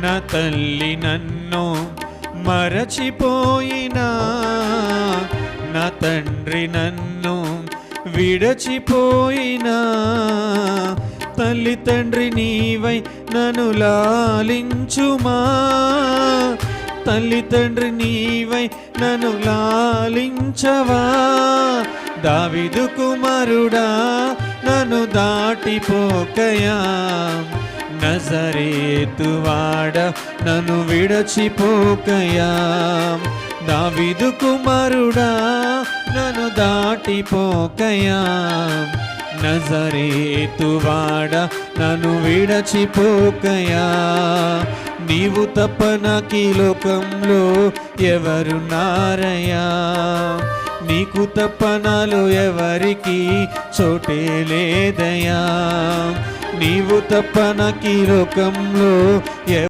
నా తల్లి నన్ను మరచిపోయినా, నా తండ్రి నన్ను విడచిపోయినా, తల్లి తండ్రి నీవై నన్ను లాలించుమా, తల్లి తండ్రి నీవై నన్ను లాలించవా. దావీదు కుమారుడా నన్ను దాటిపోకయా, నజరేతువాడ నన్ను విడచిపోకయా. దావీదు కుమారుడా నన్ను దాటిపోకయా, నజరేతువాడ నన్ను విడచిపోకయా. నీవు తప్ప నాకీ లోకంలో ఎవరున్నారయ్యా, నీకు తప్ప నాలో ఎవరికి చోటే లేదయ్యా. నీవు తప్ప నాకీ లోకంలో